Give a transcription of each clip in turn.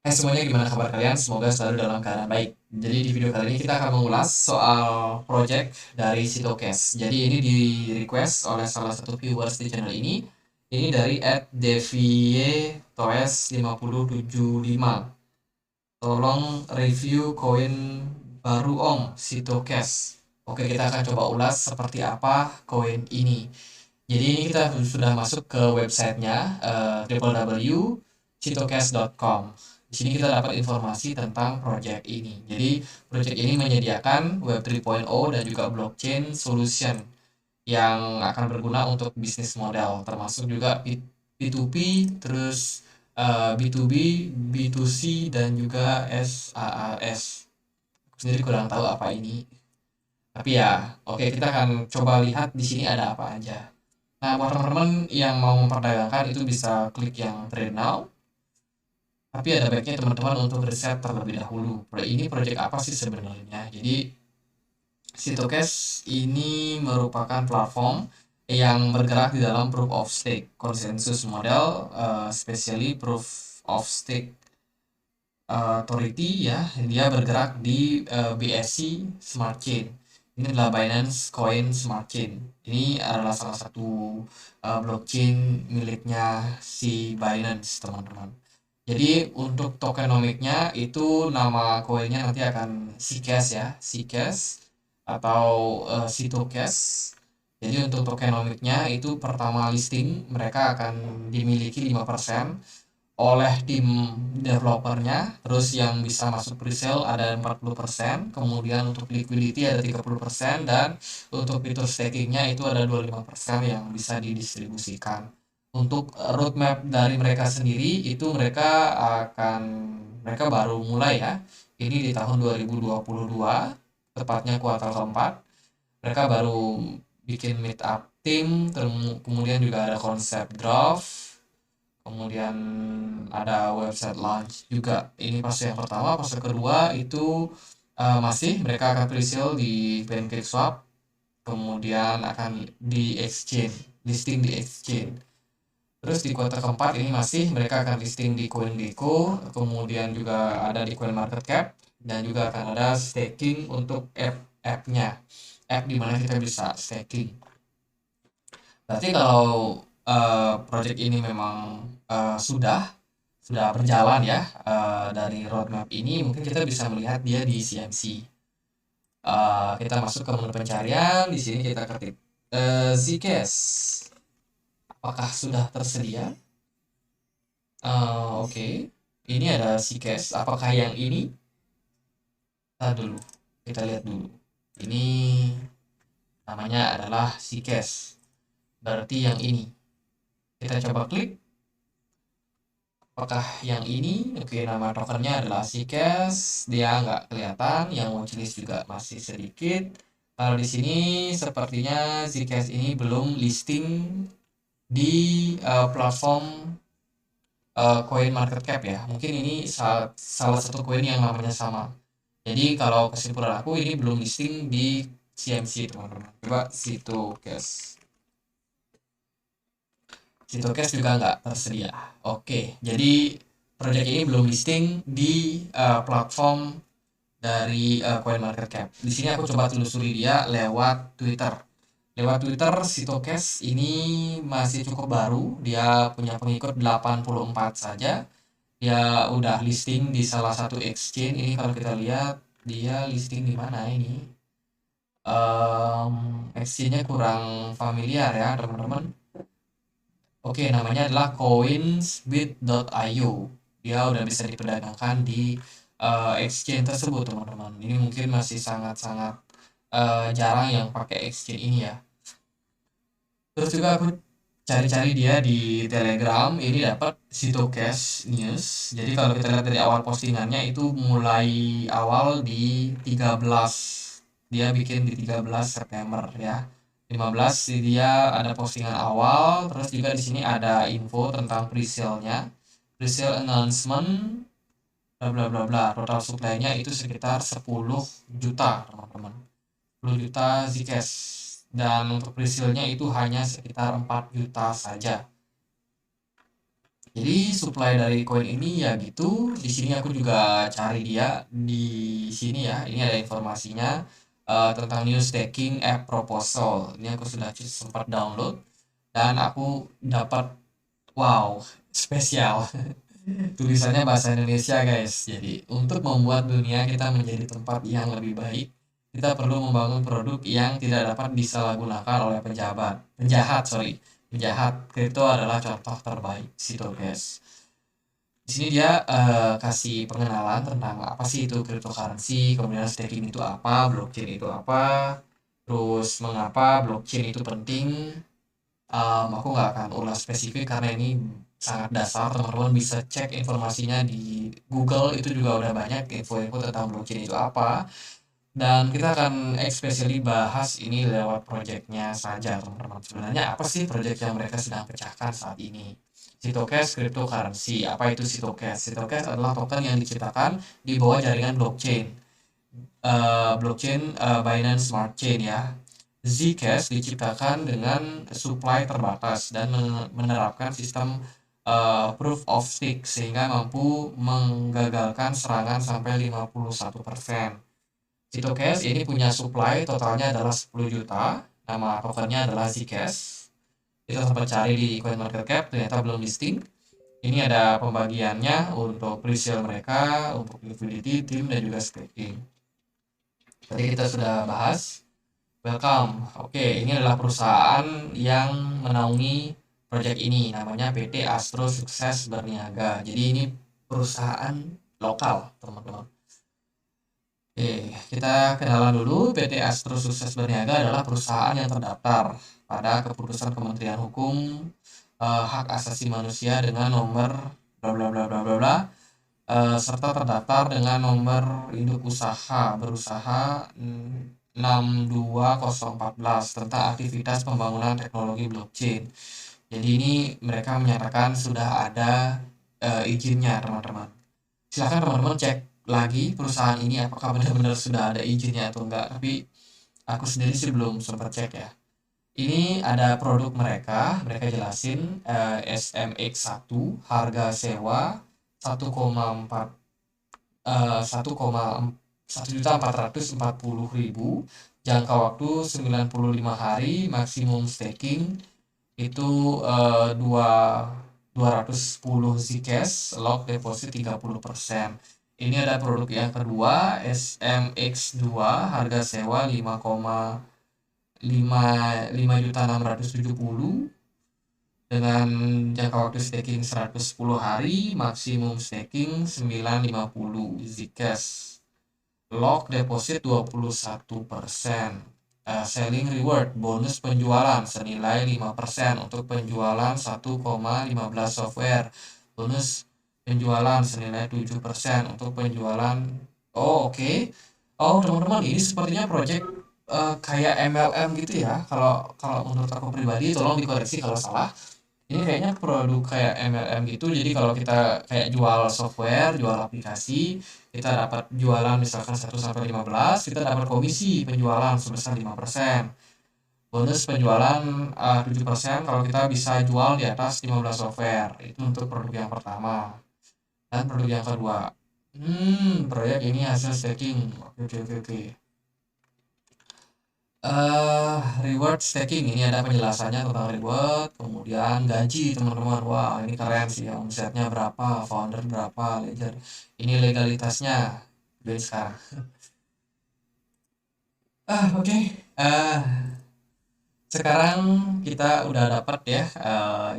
Hai semuanya, gimana kabar kalian? Semoga selalu dalam keadaan baik. Jadi di video kali ini kita akan mengulas soal project dari Sitocast. Jadi ini di request oleh salah satu viewers di channel ini. Ini dari @devie_toes5075. Tolong review koin baru Om, Sitocast. Oke, kita akan coba ulas seperti apa koin ini. Jadi ini kita sudah masuk ke websitenya www.sitocast.com. Di sini kita dapat informasi tentang project ini. Jadi project ini menyediakan Web 3.0 dan juga blockchain solution yang akan berguna untuk bisnis model, termasuk juga P2P, terus B2B, B2C, dan juga SaaS. Aku sendiri kurang tahu apa ini. Tapi ya, oke, kita akan coba lihat di sini ada apa aja. Nah, buat teman-teman yang mau memperdagangkan itu bisa klik yang trade now. Tapi ada baiknya teman-teman untuk riset terlebih dahulu. Ini project apa sih sebenarnya? Jadi, Sitocast ini merupakan platform yang bergerak di dalam proof of stake consensus model, especially proof of stake authority ya. Dia bergerak di BSC Smart Chain. Ini adalah Binance Coin Smart Chain. Ini adalah salah satu blockchain miliknya si Binance, teman-teman. Jadi untuk tokenomiknya itu nama koinnya nanti akan Ccash ya, Ccash atau Sitocast. Jadi untuk tokenomiknya itu pertama listing mereka akan dimiliki 5% oleh tim developernya, terus yang bisa masuk presale ada 40%, kemudian untuk liquidity ada 30%, dan untuk fitur stakingnya itu ada 25% yang bisa didistribusikan. Untuk roadmap dari mereka sendiri itu mereka baru mulai ya. Ini di tahun 2022, tepatnya kuartal keempat. Mereka baru bikin meet up tim, kemudian juga ada konsep draft, kemudian ada website launch juga. Ini fase yang pertama. Fase kedua itu masih mereka akan presale di PancakeSwap, kemudian akan di exchange, listing di exchange. Terus di kuartal keempat ini masih mereka akan listing di CoinGecko, kemudian juga ada di CoinMarketCap, dan juga akan ada staking untuk app-nya, app di mana kita bisa staking. Berarti kalau project ini memang sudah berjalan ya, dari roadmap ini mungkin kita bisa melihat dia di CMC. Kita masuk ke menu pencarian, di sini kita ketik Zcash. Apakah sudah tersedia? Oke, ini ada Zcash. Apakah yang ini? Kita dulu, kita lihat dulu. Ini namanya adalah Zcash. Berarti yang ini. Kita coba klik. Apakah yang ini? Oke, nama tokennya adalah Zcash. Dia nggak kelihatan. Yang watchlist juga masih sedikit. Kalau di sini sepertinya Zcash ini belum listing di platform Coin Market Cap ya. Mungkin ini salah satu koin yang namanya sama. Jadi kalau kesimpulan aku ini belum listing di CMC, teman-teman. Coba Sitocast juga nggak tersedia. Oke, jadi project ini belum listing di platform dari CoinMarketCap. Di sini aku coba telusuri dia lewat Twitter. Lewat Twitter, Sitocast ini masih cukup baru. Dia punya pengikut 84 saja. Dia udah listing di salah satu exchange. Ini kalau kita lihat, dia listing di mana ini? Exchange-nya kurang familiar ya, teman-teman. Oke, namanya adalah coinsbit.io. Dia udah bisa diperdagangkan di exchange tersebut, teman-teman. Ini mungkin masih sangat-sangat jarang yang pakai exchange ini ya. Terus juga aku cari-cari dia di Telegram, ini dapat Sitocast News. Jadi kalau kita lihat dari awal postingannya itu mulai awal di 13. Dia bikin di 13 September ya. 15 dia ada postingan awal, terus juga di sini ada info tentang presale-nya. Presale announcement bla bla bla bla. Total supply-nya itu sekitar 10 juta, teman-teman. 10 juta Zcash, dan untuk presale-nya itu hanya sekitar 4 juta saja. Jadi supply dari koin ini ya gitu. Di sini aku juga cari dia di sini ya. Ini ada informasinya tentang new staking app proposal. Ini aku sudah sempat download dan aku dapat wow spesial. Tulisannya bahasa Indonesia guys. Jadi untuk membuat dunia kita menjadi tempat yang lebih baik, kita perlu membangun produk yang tidak dapat disalahgunakan oleh penjahat, sorry. Penjahat. Kripto adalah contoh terbaik situ guys. Di sini dia kasih pengenalan tentang apa sih itu cryptocurrency, kemudian staking itu apa, blockchain itu apa, terus mengapa blockchain itu penting. Aku nggak akan ulas spesifik karena ini sangat dasar, teman-teman bisa cek informasinya di Google, itu juga udah banyak info-info tentang blockchain itu apa. Dan kita akan especially bahas ini lewat projectnya saja teman-teman. Sebenarnya apa sih project yang mereka sedang pecahkan saat ini? Sitocash cryptocurrency. Apa itu Sitocash? Sitocash adalah token yang diciptakan di bawah jaringan blockchain. Binance Smart Chain ya. Zcash diciptakan dengan supply terbatas dan menerapkan sistem proof of stake sehingga mampu menggagalkan serangan sampai 51%. Sitocash ini punya supply totalnya adalah 10 juta. Nama tokennya adalah Zcash. Kita sempat cari di CoinMarketCap, ternyata belum listing. Ini ada pembagiannya untuk pre-sale mereka, untuk liquidity, team, dan juga staking. Tadi kita sudah bahas. Welcome. Oke, ini adalah perusahaan yang menaungi proyek ini. Namanya PT Astro Sukses Berniaga. Jadi ini perusahaan lokal, teman-teman. Oke, kita kenalan dulu. PT Astro Sukses Berniaga adalah perusahaan yang terdaftar pada Keputusan Kementerian Hukum Hak Asasi Manusia dengan nomor bla bla bla bla bla bla, serta terdaftar dengan nomor induk usaha berusaha 62014 tentang aktivitas pembangunan teknologi blockchain. Jadi ini mereka menyatakan sudah ada izinnya teman-teman. Silahkan teman-teman cek lagi perusahaan ini apakah benar-benar sudah ada izinnya atau enggak, tapi aku sendiri sih belum sempat cek ya. Ini ada produk mereka jelasin SMX1 harga sewa 1,4 1.440.000, jangka waktu 95 hari, maksimum staking itu 210 Zcash, lock deposit 30%. Ini ada produk yang kedua SMX2 harga sewa 5,5 dengan jangka waktu staking 110 hari, maksimum staking 950 Zcash, lock deposit 21%. Selling reward bonus penjualan senilai 5% untuk penjualan 1,15 software, bonus penjualan senilai 7% untuk penjualan. Oke. Teman-teman, ini sepertinya project kayak MLM gitu ya. Kalau kalau menurut aku pribadi, tolong dikoreksi kalau salah. Ini kayaknya produk kayak MLM gitu. Jadi kalau kita kayak jual software, jual aplikasi, kita dapat jualan misalkan 1 sampai 15, kita dapat komisi penjualan sebesar 5%. Bonus penjualan 7% kalau kita bisa jual di atas 15 software. Itu untuk produk yang pertama. Dan produk yang kedua. Proyek ini hasil staking. Oke. Reward staking ini ada penjelasannya tentang reward, kemudian gaji teman-teman. Wah, ini keren sih ya, omsetnya berapa, founder berapa, ledger. Ini legalitasnya. Jadi sekarang. Oke. Sekarang kita udah dapat ya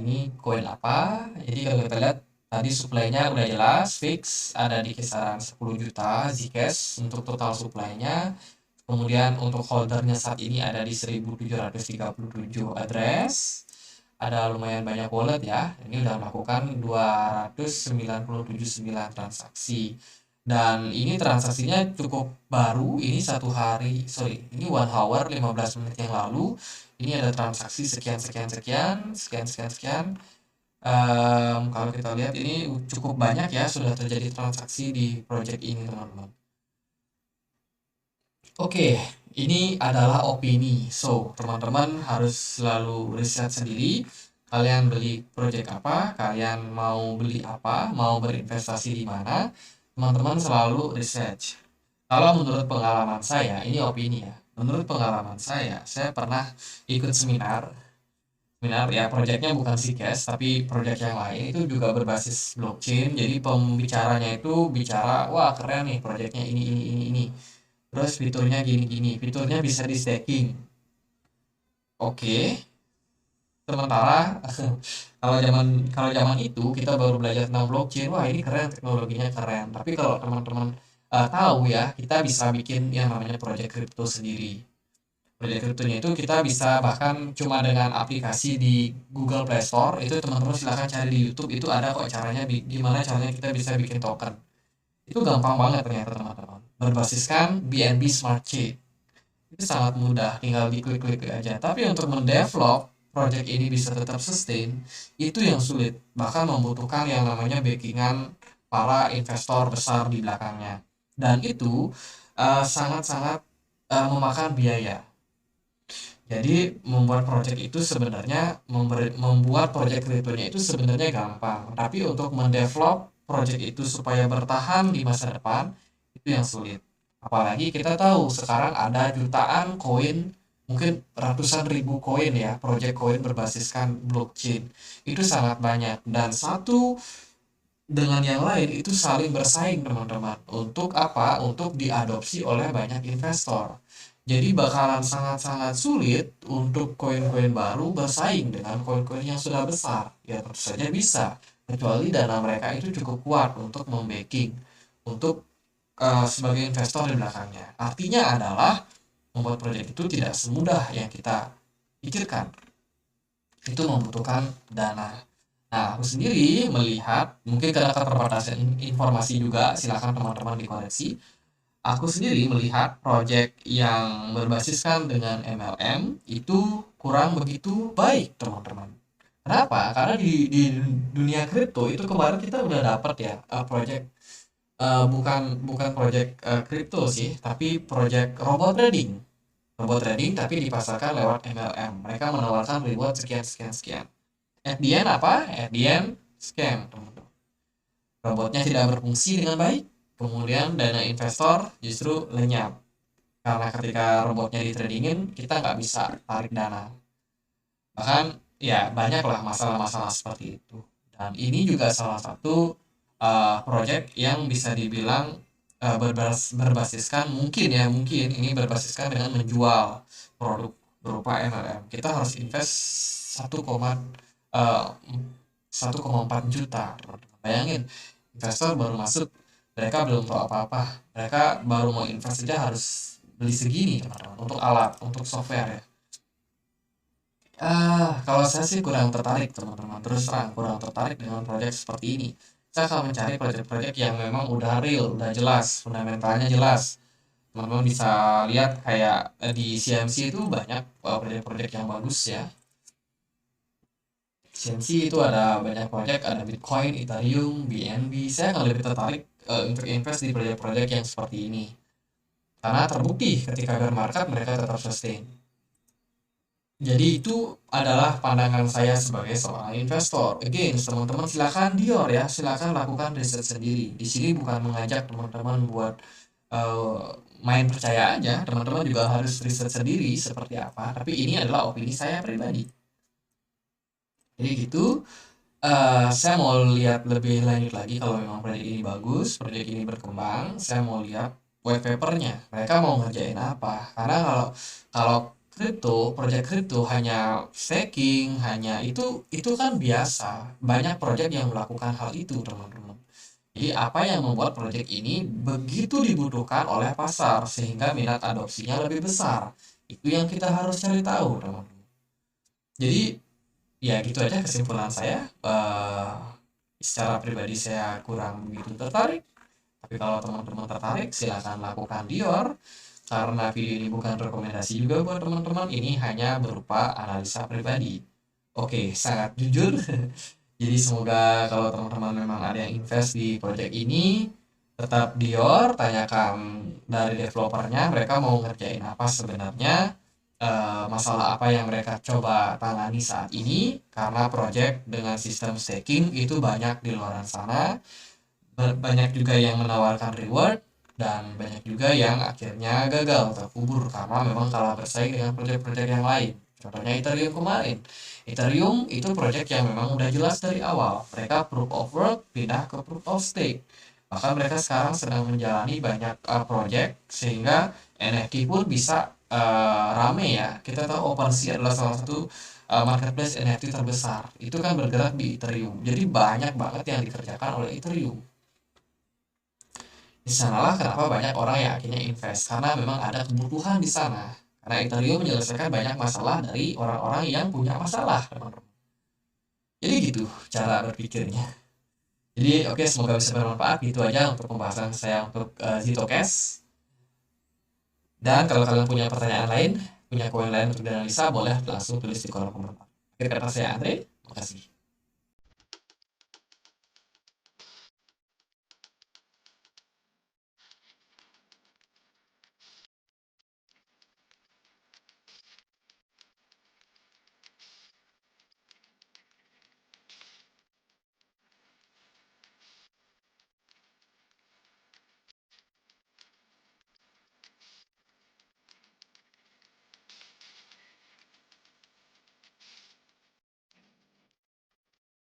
ini koin apa. Jadi kalau kita lihat tadi supply-nya udah jelas fix ada di kisaran 10 juta Zcash untuk total supply-nya. Kemudian untuk holdernya saat ini ada di 1737 address. Ada lumayan banyak wallet ya. Ini udah melakukan 297 transaksi. Dan ini transaksinya cukup baru. Ini ini 1 hour 15 menit yang lalu. Ini ada transaksi sekian. Kalau kita lihat ini cukup banyak ya sudah terjadi transaksi di project ini teman-teman. Oke, ini adalah opini. So, teman-teman harus selalu riset sendiri Kalian beli project apa, kalian mau beli apa, mau berinvestasi di mana, teman-teman selalu research. Kalau menurut pengalaman saya, ini opini ya. Menurut pengalaman saya pernah ikut seminar. Seminar ya proyeknya bukan CCAS, tapi proyek yang lain itu juga berbasis blockchain. Jadi pembicaranya itu bicara, wah keren nih proyeknya ini. Terus fiturnya gini-gini, fiturnya bisa di staking. Oke, sementara kalau zaman itu kita baru belajar tentang blockchain, wah ini keren teknologinya keren. Tapi kalau teman-teman tahu ya, kita bisa bikin yang namanya proyek kripto sendiri. Proyek kriptonya itu kita bisa bahkan cuma dengan aplikasi di Google Play Store, itu teman-teman silahkan cari di YouTube, itu ada kok caranya gimana caranya kita bisa bikin token. Itu gampang banget ternyata teman-teman. Berbasiskan BNB Smart Chain. Itu sangat mudah, tinggal diklik-klik aja. Tapi untuk mendevelop project ini bisa tetap sustain, itu yang sulit. Bahkan membutuhkan yang namanya backingan para investor besar di belakangnya. Dan itu sangat-sangat memakan biaya. Jadi membuat project itu sebenarnya membuat project kriptonya itu sebenarnya gampang, tapi untuk mendevelop project itu supaya bertahan di masa depan itu yang sulit. Apalagi kita tahu sekarang ada jutaan koin, mungkin ratusan ribu koin ya, project koin berbasiskan blockchain. Itu sangat banyak dan satu dengan yang lain itu saling bersaing teman-teman. Untuk apa? Untuk diadopsi oleh banyak investor. Jadi bakalan sangat-sangat sulit untuk koin-koin baru bersaing dengan koin-koin yang sudah besar. Ya tentu saja bisa, kecuali dana mereka itu cukup kuat untuk membacking, untuk sebagai investor di belakangnya. Artinya adalah membuat proyek itu tidak semudah yang kita pikirkan. Itu membutuhkan dana. Nah, aku sendiri melihat, mungkin karena keterbatasan informasi juga, silakan teman-teman dikoreksi. Aku sendiri melihat project yang berbasiskan dengan MLM itu kurang begitu baik, teman-teman. Kenapa? Karena di dunia kripto itu kemarin kita udah dapat ya project bukan bukan project kripto sih, tapi project robot trading. Robot trading tapi dipasarkan lewat MLM. Mereka menawarkan reward sekian sekian sekian. At the end apa? At the end scam, teman-teman. Robotnya tidak berfungsi dengan baik, kemudian dana investor justru lenyap. Karena ketika robotnya ditradingin, kita nggak bisa tarik dana. Bahkan ya banyaklah masalah-masalah seperti itu. Dan ini juga salah satu project yang bisa dibilang berbasiskan mungkin ini berbasiskan dengan menjual produk berupa MLM. Kita harus invest 1,4 juta, teman-teman. Bayangin, investor baru masuk, mereka belum tahu apa-apa, mereka baru mau invest saja harus beli segini, teman-teman, untuk alat, untuk software ya. Kalau saya sih kurang tertarik, teman-teman. Terus terang, kurang tertarik dengan proyek seperti ini. Saya akan mencari proyek-proyek yang memang udah real, udah jelas, fundamentalnya jelas. Teman-teman bisa lihat kayak di CMC itu banyak proyek-proyek yang bagus ya. CMC itu ada banyak proyek, ada Bitcoin, Ethereum, BNB. Saya akan lebih tertarik untuk invest di proyek-proyek yang seperti ini. Karena terbukti ketika bear market mereka tetap sustain. Jadi itu adalah pandangan saya sebagai seorang investor. Again, teman-teman silakan Dior ya, silakan lakukan riset sendiri. Di sini bukan mengajak teman-teman buat eh, main percaya aja. Teman-teman juga harus riset sendiri seperti apa. Tapi ini adalah opini saya pribadi. Jadi gitu. Saya mau lihat lebih lanjut lagi kalau memang proyek ini bagus, proyek ini berkembang. Saya mau lihat white papernya. Mereka mau ngerjain apa? Karena kalau kalau kripto, proyek kripto hanya staking, hanya itu kan biasa. Banyak proyek yang melakukan hal itu, teman-teman. Jadi apa yang membuat proyek ini begitu dibutuhkan oleh pasar sehingga minat adopsinya lebih besar? Itu yang kita harus cari tahu, teman-teman. Jadi ya gitu aja kesimpulan saya. Secara pribadi saya kurang begitu tertarik. Tapi kalau teman-teman tertarik, silakan lakukan Dior. Karena video ini bukan rekomendasi juga buat teman-teman, ini hanya berupa analisa pribadi. Oke, sangat jujur. Jadi semoga kalau teman-teman memang ada yang invest di project ini, tetap Dior, tanyakan dari developernya, mereka mau ngerjain apa sebenarnya. masalah apa yang mereka coba tangani saat ini, karena project dengan sistem staking itu banyak di luar sana, banyak juga yang menawarkan reward, dan banyak juga yang akhirnya gagal terkubur karena memang kalah bersaing dengan project-project yang lain. Contohnya Ethereum kemarin. Ethereum itu project yang memang udah jelas dari awal. Mereka proof of work pindah ke proof of stake. Bahkan mereka sekarang sedang menjalani banyak project sehingga NFT pun bisa rame ya. Kita tahu OpenSea adalah salah satu marketplace NFT terbesar. Itu kan bergerak di Ethereum. Jadi banyak banget yang dikerjakan oleh Ethereum. Di sanalah kenapa banyak orang yang akhirnya invest, karena memang ada kebutuhan di sana. Karena Ethereum menyelesaikan banyak masalah dari orang-orang yang punya masalah, teman-teman. Jadi gitu cara berpikirnya. Jadi oke, semoga bisa bermanfaat. Gitu aja untuk pembahasan saya untuk Zitocast. Dan kalau kalian punya pertanyaan lain, punya koin lain untuk dianalisa, boleh langsung tulis di kolom komentar. Akhir kata saya Andre, terima kasih.